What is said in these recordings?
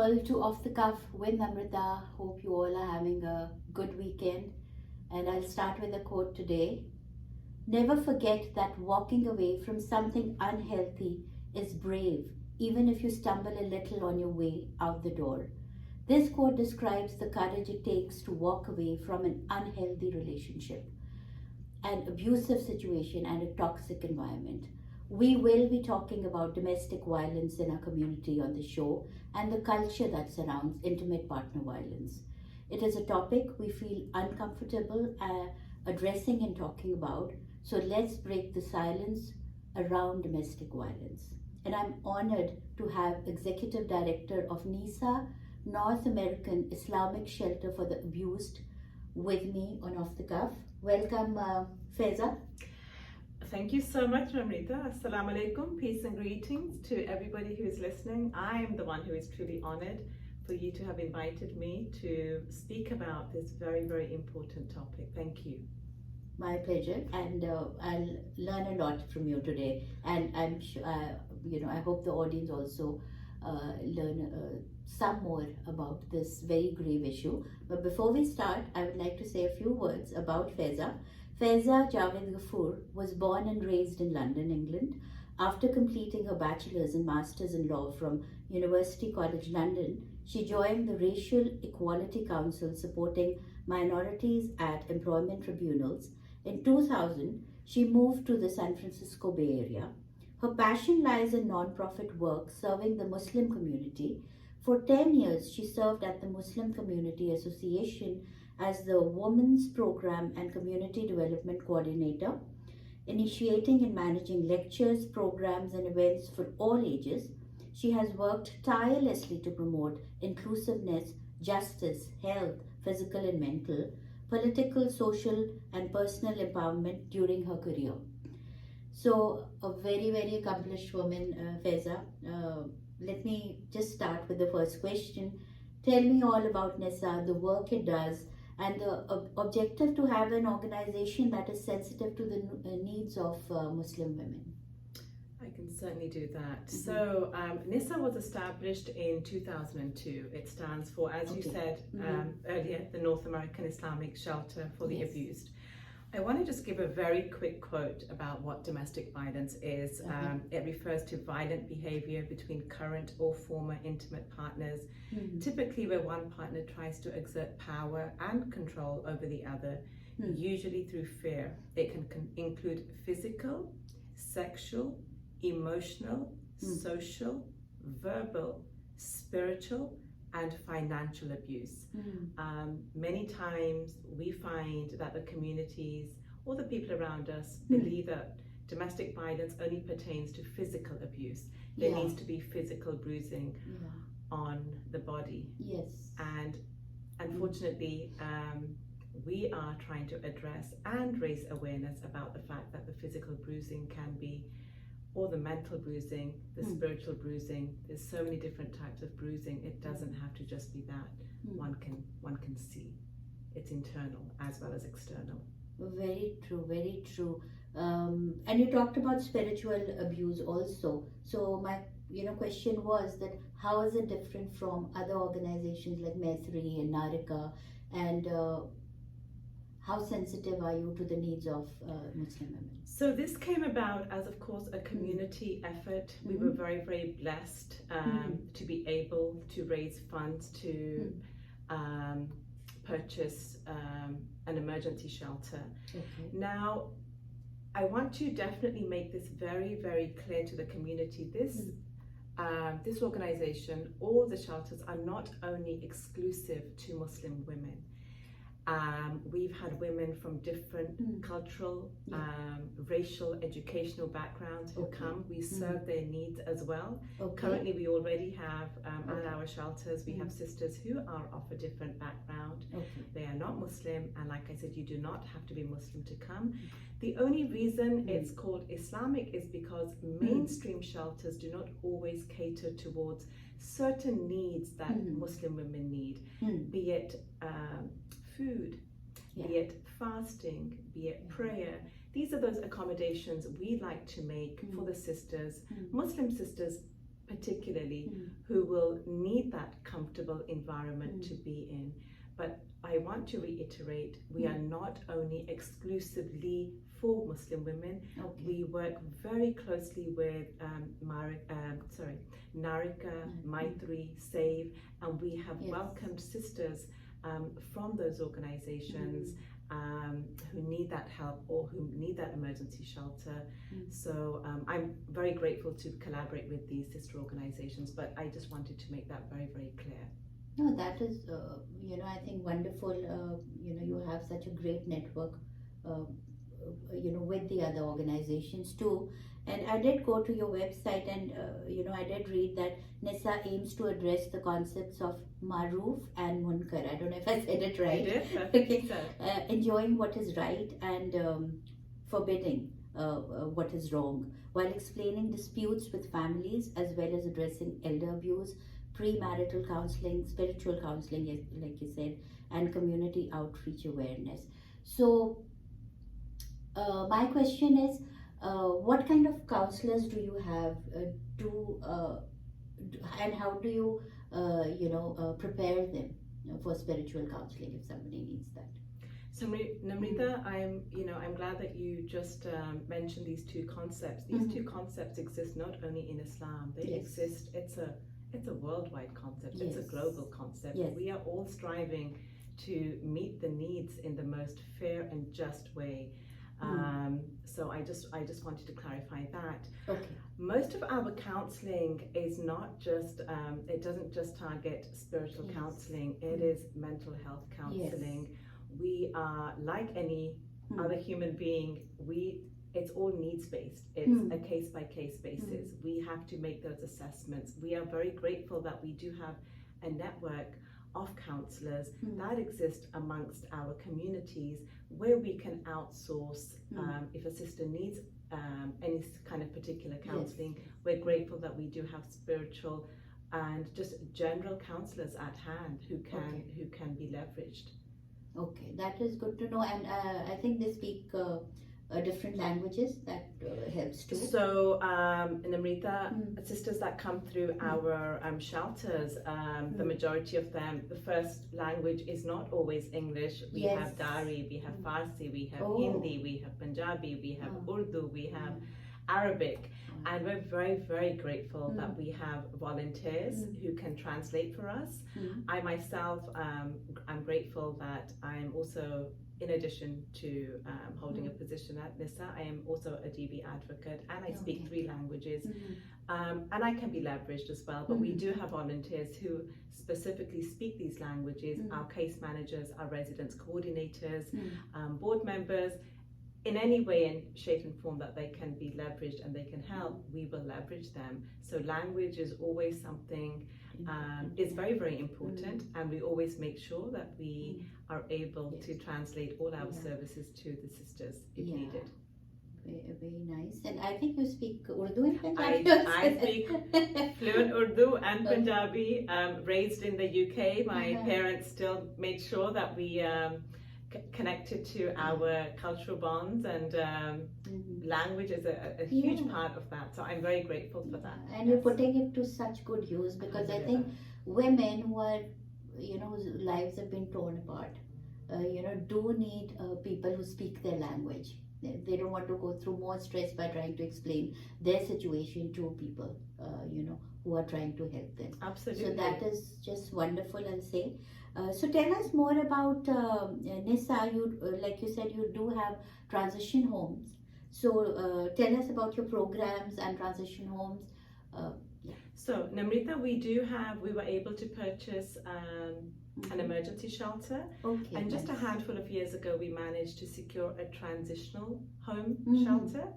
all to Off the Cuff with Namrita. Hope you all are having a good weekend. And I'll start with a quote today. Never forget that walking away from something unhealthy is brave, even if you stumble a little on your way out the door. This quote describes the courage it takes to walk away from an unhealthy relationship, an abusive situation, and a toxic environment. We will be talking about domestic violence in our community on the show and the culture that surrounds intimate partner violence. It is a topic we feel uncomfortable addressing and talking about, so let's break the silence around domestic violence. And I'm honored to have Executive Director of NisA, North American Islamic Shelter for the Abused, with me on Off the Cuff. Welcome, Faiza. Thank you so much, Namrita. Assalamu alaikum, peace and greetings to everybody who is listening. I am the one who is truly honored for you to have invited me to speak about this very, very important topic. Thank you. My pleasure, and I'll learn a lot from you today. And I'm sure, I hope the audience also learn some more about this very grave issue. But before we start, I would like to say a few words about Faiza. Faiza Javed Ghafoor was born and raised in London, England. After completing her bachelor's and master's in law from University College London, she joined the Racial Equality Council supporting minorities at Employment Tribunals. In 2000, she moved to the San Francisco Bay Area. Her passion lies in non-profit work serving the Muslim community. For 10 years, she served at the Muslim Community Association as the Women's Program and Community Development Coordinator, initiating and managing lectures, programs, and events for all ages. She has worked tirelessly to promote inclusiveness, justice, health, physical and mental, political, social, and personal empowerment during her career. So, a very, very accomplished woman, Faiza. Let me just start with the first question. Tell me all about NisA, the work it does, and the objective to have an organization that is sensitive to the needs of Muslim women. I can certainly do that. So NisA was established in 2002. It stands for, as you said earlier, the North American Islamic Shelter for the Abused. I want to just give a very quick quote about what domestic violence is. It refers to violent behavior between current or former intimate partners, typically where one partner tries to exert power and control over the other, usually through fear. It can include physical, sexual, emotional, social, verbal, spiritual, and financial abuse. Many times we find that the communities or the people around us believe that domestic violence only pertains to physical abuse. There needs to be physical bruising on the body. Yes. And unfortunately, we are trying to address and raise awareness about the fact that the physical bruising can be, or the mental bruising, the spiritual bruising. There's so many different types of bruising. It doesn't have to just be that. One can see. It's internal as well as external. Very true, very true. And you talked about spiritual abuse also. So my question was that how is it different from other organizations like Methri and Narika, and how sensitive are you to the needs of Muslim women? So this came about as, of course, a community effort. We were very, very blessed to be able to raise funds to purchase an emergency shelter. Now, I want to definitely make this very, very clear to the community. This organization, all the shelters, are not only exclusive to Muslim women. We've had women from different cultural, racial, educational backgrounds who come. We serve their needs as well. Currently, we already have at our shelters, we have sisters who are of a different background. They are not Muslim, and like I said, you do not have to be Muslim to come. The only reason it's called Islamic is because mainstream shelters do not always cater towards certain needs that Muslim women need, be it food, be it fasting, be it prayer. These are those accommodations we like to make for the sisters, Muslim sisters particularly who will need that comfortable environment to be in. But I want to reiterate, we are not only exclusively for Muslim women. We work very closely with NARICA, Maitri, SAVE, and we have welcomed sisters from those organizations who need that help or who need that emergency shelter. So I'm very grateful to collaborate with these sister organizations, but I just wanted to make that very, very clear. No, that is, I think wonderful. You have such a great network, with the other organizations too. And I did go to your website, and I did read that NisA aims to address the concepts of maroof and munkar. I don't know if I said it right. You did. Okay. Enjoying what is right and forbidding what is wrong, while explaining disputes with families as well as addressing elder abuse, premarital counseling, spiritual counseling, like you said, and community outreach awareness. So, my question is, what kind of counselors do you have? And how do you, prepare them for spiritual counseling if somebody needs that? So, Namrita, I'm glad that you just mentioned these two concepts. These two concepts exist not only in Islam; they exist. It's a worldwide concept. It's a global concept. We are all striving to meet the needs in the most fair and just way. So I just wanted to clarify that. Okay. Most of our counseling is not just, it doesn't just target spiritual counseling, it is mental health counseling. We are like any other human being, it's all needs-based. It's a case-by-case basis. We have to make those assessments. We are very grateful that we do have a network of counselors that exist amongst our communities where we can outsource if a sister needs any kind of particular counseling. We're grateful that we do have spiritual and just general counselors at hand who can be leveraged. Okay, that is good to know. And I think they speak different languages. That helps too. So, Namrita, sisters that come through our shelters, the majority of them, the first language is not always English. We have Dari, we have Farsi, we have Hindi, we have Punjabi, we have Urdu, we have Arabic. And we're very, very grateful that we have volunteers who can translate for us. I myself, I'm grateful that I'm also, in addition to holding a position at NisA, I am also a DB advocate, and I speak 3 languages, and I can be leveraged as well. But we do have volunteers who specifically speak these languages, our case managers, our residence coordinators, board members. In any way and shape and form that they can be leveraged and they can help, we will leverage them. So language is always something, is very, very important, and we always make sure that we are able to translate all our services to the sisters if needed. Very, very nice. And I think you speak Urdu and Punjabi. I speak fluent Urdu and Punjabi. Raised in the UK, my parents still made sure that we connected to our cultural bonds, and language is a huge part of that. So I'm very grateful for that. And you're putting it to such good use, because I think women who are, whose lives have been torn apart, do need people who speak their language. They don't want to go through more stress by trying to explain their situation to people, who are trying to help them. Absolutely. So that is just wonderful, I'll say. So tell us more about NisA. You, like you said, you do have transition homes. So tell us about your programs and transition homes. So Namrita, we were able to purchase an emergency shelter, and just a handful of years ago we managed to secure a transitional home shelter.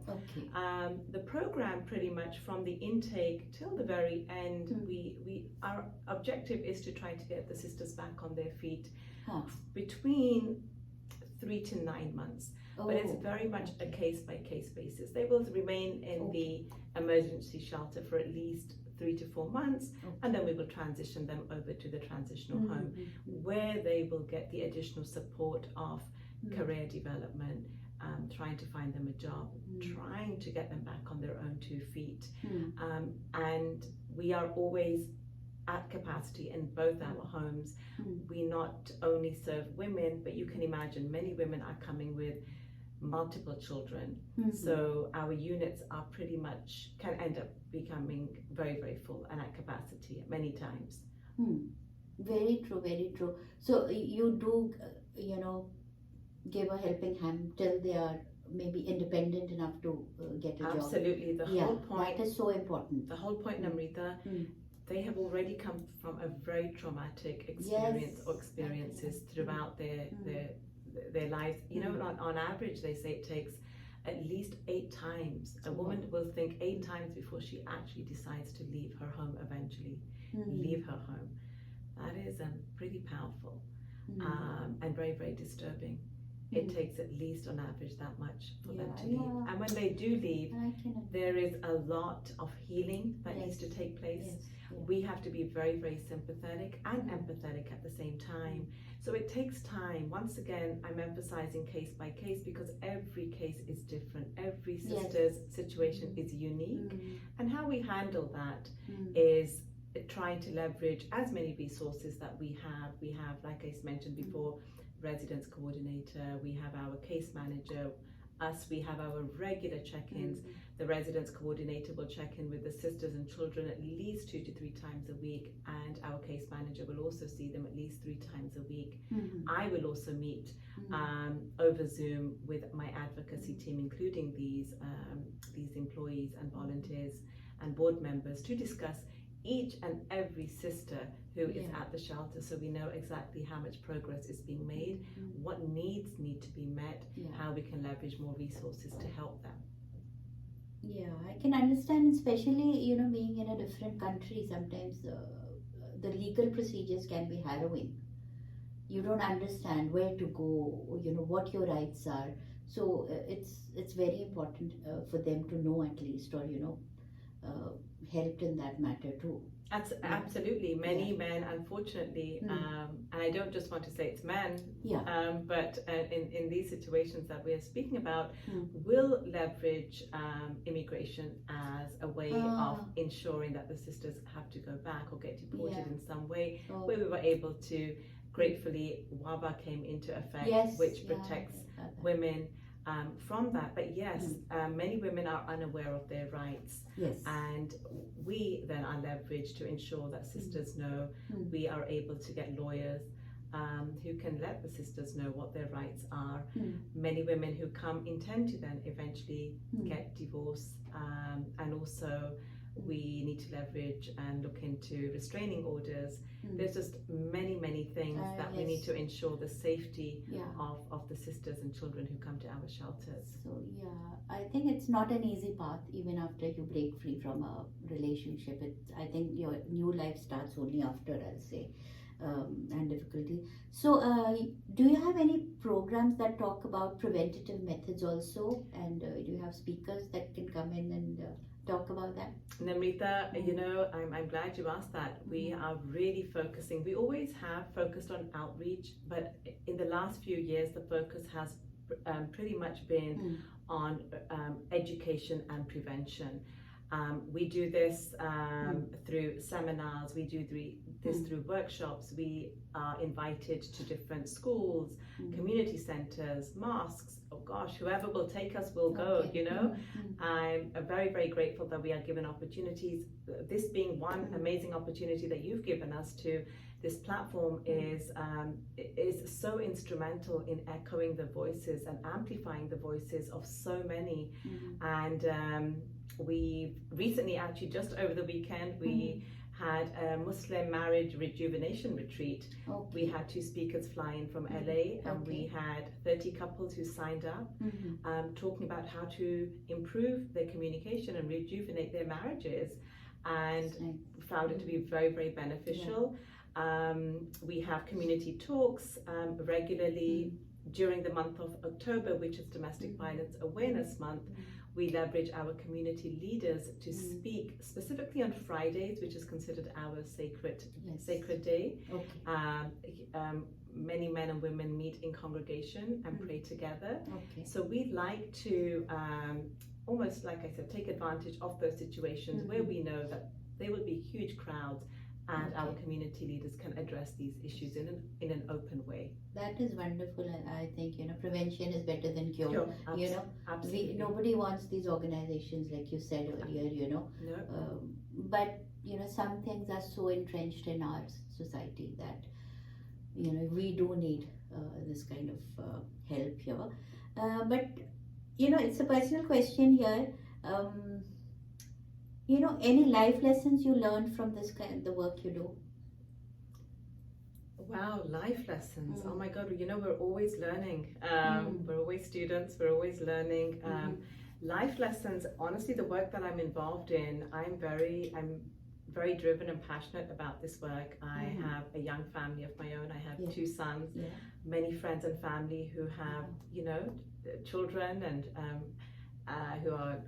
The program, pretty much from the intake till the very end, our objective is to try to get the sisters back on their feet between 3 to 9 months. But it's very much a case-by-case basis. They will remain in the emergency shelter for at least 3 to 4 months, and then we will transition them over to the transitional home, where they will get the additional support of career development, trying to find them a job, trying to get them back on their own 2 feet. And we are always at capacity in both our homes. We not only serve women, but you can imagine many women are coming with multiple children. So our units are pretty much, can end up becoming very, very full and at capacity many times. Very true, very true. So you do, give a helping hand till they are maybe independent enough to get a job. Absolutely. The whole point. That is so important. The whole point, Namrita, they have already come from a very traumatic experience or experiences throughout their lives. On average, they say it takes at least 8 times. A woman will think 8 times before she actually decides to leave her home eventually. Leave her home. That is pretty powerful and very, very disturbing. It takes at least on average that much for them to leave. And when they do leave, there is a lot of healing that needs to take place. We have to be very, very sympathetic and empathetic at the same time. So it takes time. Once again, I'm emphasizing case by case because every case is different. Every sister's situation is unique. And how we handle that is trying to leverage as many resources that we have. We have, like I mentioned before, residence coordinator, we have our case manager, we have our regular check-ins. The residence coordinator will check in with the sisters and children at least 2 to 3 times a week, and our case manager will also see them at least 3 times a week. I will also meet over Zoom with my advocacy team, including these employees and volunteers and board members, to discuss each and every sister who is at the shelter, so we know exactly how much progress is being made, what needs need to be met, how we can leverage more resources to help them. Yeah, I can understand, especially being in a different country. Sometimes the legal procedures can be harrowing. You don't understand where to go, what your rights are. So it's very important for them to know at least, or helped in that matter too. Absolutely. Many men, unfortunately, and I don't just want to say it's men, but in these situations that we're speaking about, will leverage immigration as a way of ensuring that the sisters have to go back or get deported in some way, where we were able to, gratefully, WABA came into effect, which protects women from that. But many women are unaware of their rights, and we then are leveraged to ensure that sisters know. We are able to get lawyers who can let the sisters know what their rights are. Many women who come intend to then eventually get divorced, and also we need to leverage and look into restraining orders. There's just many things that we need to ensure the safety of the sisters and children who come to our shelters. So I think it's not an easy path even after you break free from a relationship. I think your new life starts only after, I'll say, and difficulty. So do you have any programs that talk about preventative methods also, and do you have speakers that can come in and talk about that? Namrita, I'm glad you asked that. We are really focusing. We always have focused on outreach, but in the last few years, the focus has pretty much been on education and prevention. We do this through seminars, we do this through workshops. We are invited to different schools, community centers, mosques. Oh gosh, whoever will take us will go, I'm very, very grateful that we are given opportunities. This being one amazing opportunity that you've given us to. This platform is so instrumental in echoing the voices and amplifying the voices of so many. And we recently, actually just over the weekend, we had a Muslim marriage rejuvenation retreat. We had 2 speakers fly in from LA, and we had 30 couples who signed up, talking about how to improve their communication and rejuvenate their marriages, and found it to be very, very beneficial. We have community talks regularly during the month of October, which is Domestic Violence Awareness Month. We leverage our community leaders to speak specifically on Fridays, which is considered our sacred day. Many men and women meet in congregation and pray together. So we'd like to almost, like I said, take advantage of those situations where we know that they will be huge crowds, and our community leaders can address these issues in an open way. That is wonderful, and I think prevention is better than cure. Sure, Absolutely. Nobody wants these organizations, like you said earlier. No. But some things are so entrenched in our society that we do need this kind of help here. But it's a personal question here. Any life lessons you learned from the work you do? Wow, life lessons. Oh my God, we're always learning. We're always students, we're always learning. Life lessons, honestly, the work that I'm involved in, I'm very driven and passionate about this work. I have a young family of my own. I have 2 sons, many friends and family who have, children and who are,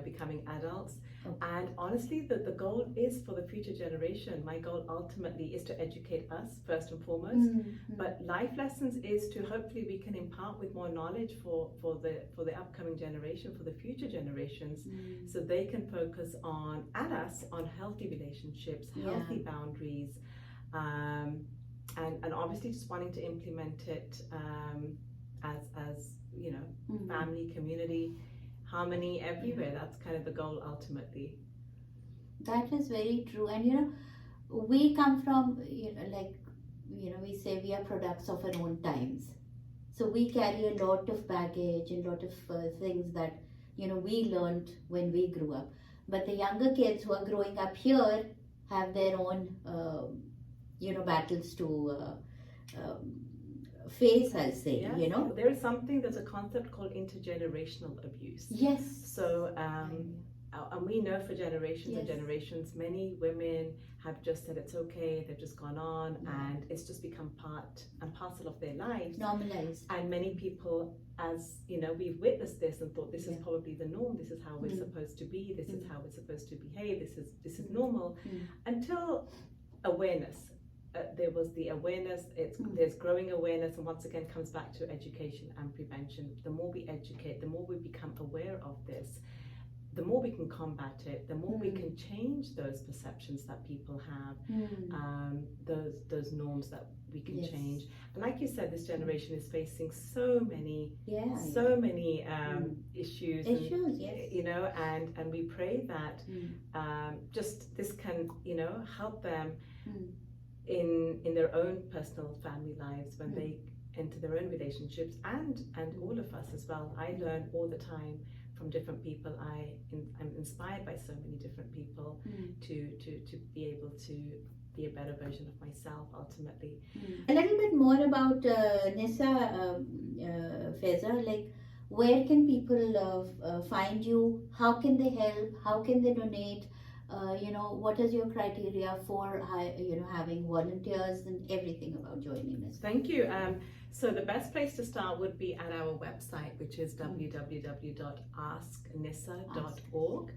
becoming adults. And honestly, the goal is for the future generation. My goal ultimately is to educate us first and foremost. But life lessons is to hopefully we can impart with more knowledge for the upcoming generation, for the future generations, so they can focus on healthy relationships, healthy boundaries, and obviously just wanting to implement it as family, community, harmony everywhere. That's kind of the goal ultimately. That is very true. And we come from we say we are products of our own times, so we carry a lot of baggage and a lot of things that we learned when we grew up. But the younger kids who are growing up here have their own battles to face, I'll say. There's a concept called intergenerational abuse. Yes. So and we know for generations and generations, many women have just said it's okay, they've just gone on, and it's just become part and parcel of their lives, normalized. And many people, as we've witnessed this and thought this is probably the norm, this is how we're supposed to be, this is how we're supposed to behave, this is normal, until awareness. There was the awareness, there's growing awareness, and once again comes back to education and prevention. The more we educate, the more we become aware of this, the more we can combat it, the more we can change those perceptions that people have, those norms that we can change. And like you said, this generation is facing so many issues, and we pray that just this can help them in their own personal family lives when they enter their own relationships, and all of us as well. I learn all the time from different people. I'm inspired by so many different people to be able to be a better version of myself ultimately. A little bit more about NisA, Faiza, like where can people find you? How can they help? How can they donate? What is your criteria for having volunteers and everything about joining us? Thank you. So the best place to start would be at our website, which is www.asknisa.org.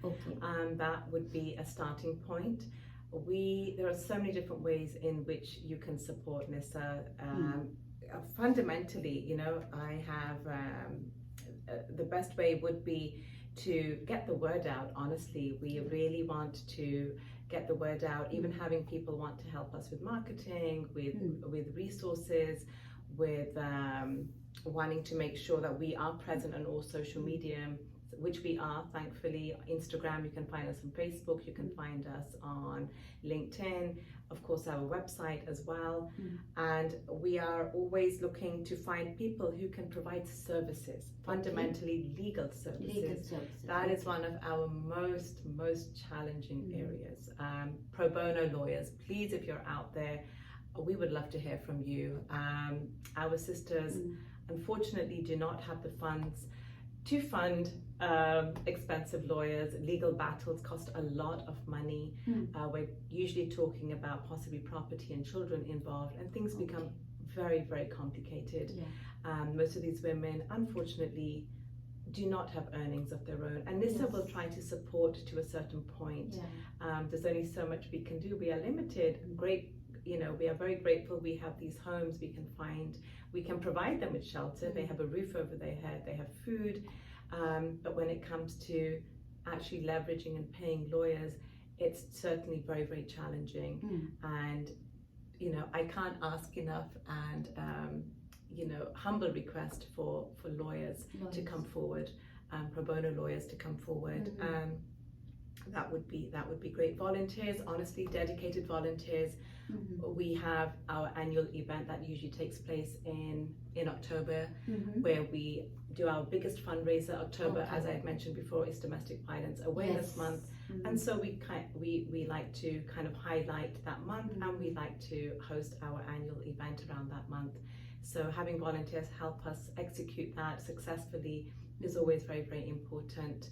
That would be a starting point. There are so many different ways in which you can support NisA. Fundamentally, I have the best way would be to get the word out. Honestly, we really want to get the word out, even having people want to help us with marketing, with resources, with wanting to make sure that we are present on all social media, which we are, thankfully. Instagram, you can find us on Facebook, you can find us on LinkedIn, of course our website as well. And we are always looking to find people who can provide services, fundamentally legal services. That is one of our most challenging areas. Pro bono lawyers, please, if you're out there, we would love to hear from you. Our sisters unfortunately do not have the funds to fund expensive lawyers. Legal battles cost a lot of money. We're usually talking about possibly property and children involved, and things become very, very complicated. Most of these women, unfortunately, do not have earnings of their own, and NisA will try to support to a certain point. There's only so much we can do. We are limited. We are very grateful we have these homes we can provide them with shelter. They have a roof over their head, they have food, but when it comes to actually leveraging and paying lawyers, it's certainly very, very challenging. And, you know, I can't ask enough, and, you know, humble request for lawyers to come forward, pro bono lawyers to come forward. That would be great. Volunteers, honestly, dedicated volunteers. We have our annual event that usually takes place in October, where we do our biggest fundraiser. October, as I had mentioned before, is Domestic Violence Awareness Month, and so we like to kind of highlight that month, and we like to host our annual event around that month. So having volunteers help us execute that successfully is always very, very important.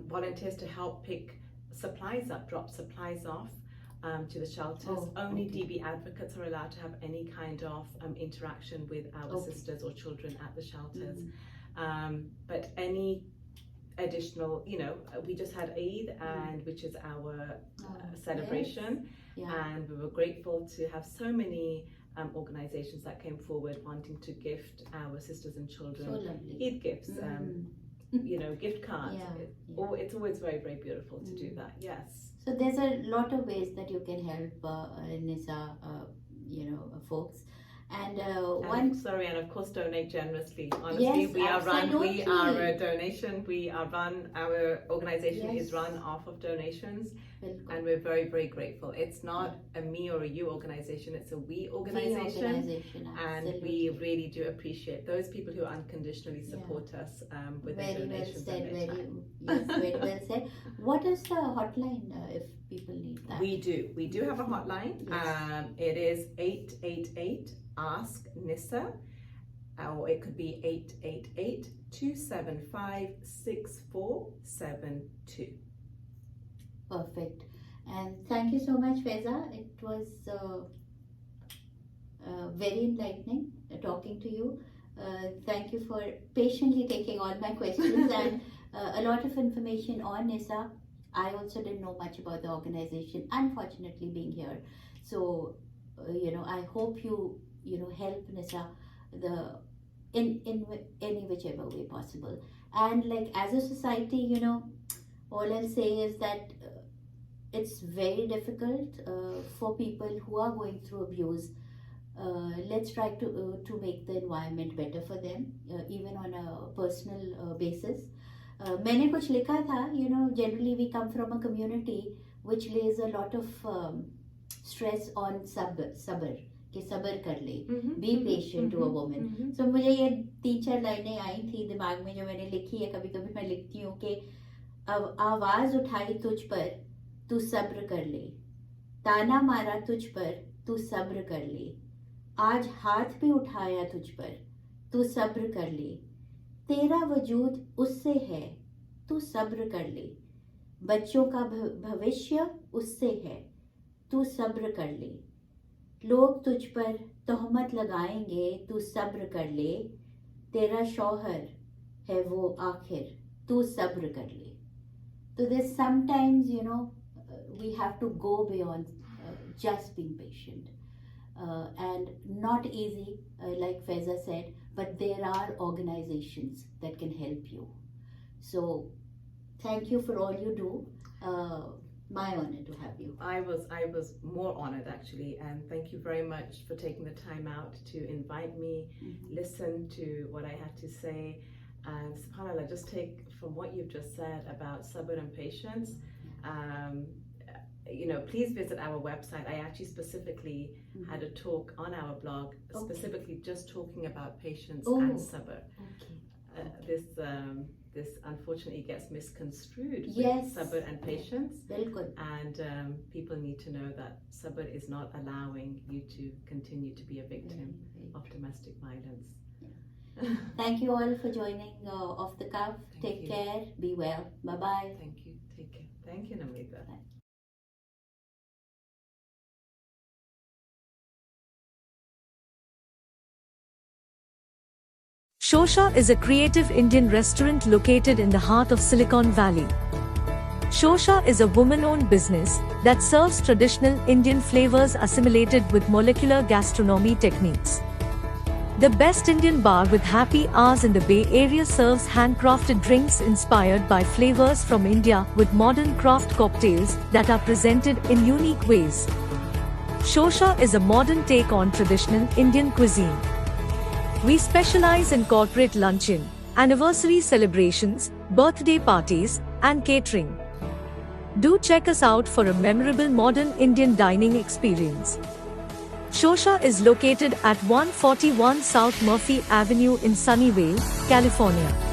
Volunteers to help pick supplies up, drop supplies off to the shelters. Only DB advocates are allowed to have any kind of interaction with our sisters or children at the shelters. But any additional, you know, we just had Eid, and which is our celebration, and we were grateful to have so many organizations that came forward wanting to gift our sisters and children Eid gifts, you know, gift cards. It's always very, very beautiful to do that. Yes. So there's a lot of ways that you can help NisA, you know, folks. And and of course donate generously. Honestly, we are a donation. Our organization is run off of donations, and we're very, very grateful. It's not a me or a you organization, it's a we organization, and we really do appreciate those people who unconditionally support us with their donations. Very well said. What is the hotline if people need that? We do have a hotline. It is 888 Ask NisA, or it could be 888-275-6472. Perfect. And thank you so much, Faiza. It was very enlightening talking to you. Thank you for patiently taking all my questions and a lot of information on NisA. I also didn't know much about the organization, unfortunately, being here. So, you know, I hope you help NisA in any whichever way possible. And like as a society, you know, all I'll say is that it's very difficult for people who are going through abuse. Let's try to make the environment better for them, even on a personal basis. मैंने कुछ लिखा था, you know, generally we come from a community which lays a lot of stress on sabr, कि सबर कर ले, be patient to a woman. So मुझे ये 3-4 लाइनें आई थी दिमाग में जो मैंने लिखी है. कभी कभी मैं लिखती हूँ कि अब आवाज उठाई तुझ पर तू सब्र कर ले, ताना मारा तुझ पर तू सब्र कर ले, आज हाथ भी उठाया तुझ पर तू सब्र कर ले, तेरा वजूद उससे है तू सब्र कर ले, बच्चों का भविष्य उससे है तू सब्र कर ले, लोग तुझ पर तोहमत लगाएंगे तू सब्र कर ले, तेरा शौहर है वो आखिर तू सब्र कर ले. So there's sometimes, you know, we have to go beyond just being patient, and not easy, like Faiza said, but there are organizations that can help you. So thank you for all you do. My honor to have you. I was more honored actually, and thank you very much for taking the time out to invite me, listen to what I had to say, and subhanAllah, just take from what you've just said about sabr and patience. You know, please visit our website. I actually specifically had a talk on our blog, specifically just talking about patience and sabr. This unfortunately gets misconstrued with sabr and patience. And people need to know that sabr is not allowing you to continue to be a victim of domestic violence. Thank you all for joining Off the Cuff. Take care. Be well. Bye-bye. Thank you. Take care. Thank you, Namrita. Bye. Shosha is a creative Indian restaurant located in the heart of Silicon Valley. Shosha is a woman-owned business that serves traditional Indian flavors assimilated with molecular gastronomy techniques. The best Indian bar with happy hours in the Bay Area serves handcrafted drinks inspired by flavors from India with modern craft cocktails that are presented in unique ways. Shosha is a modern take on traditional Indian cuisine. We specialize in corporate luncheon, anniversary celebrations, birthday parties, and catering. Do check us out for a memorable modern Indian dining experience. Shosha is located at 141 South Murphy Avenue in Sunnyvale, California.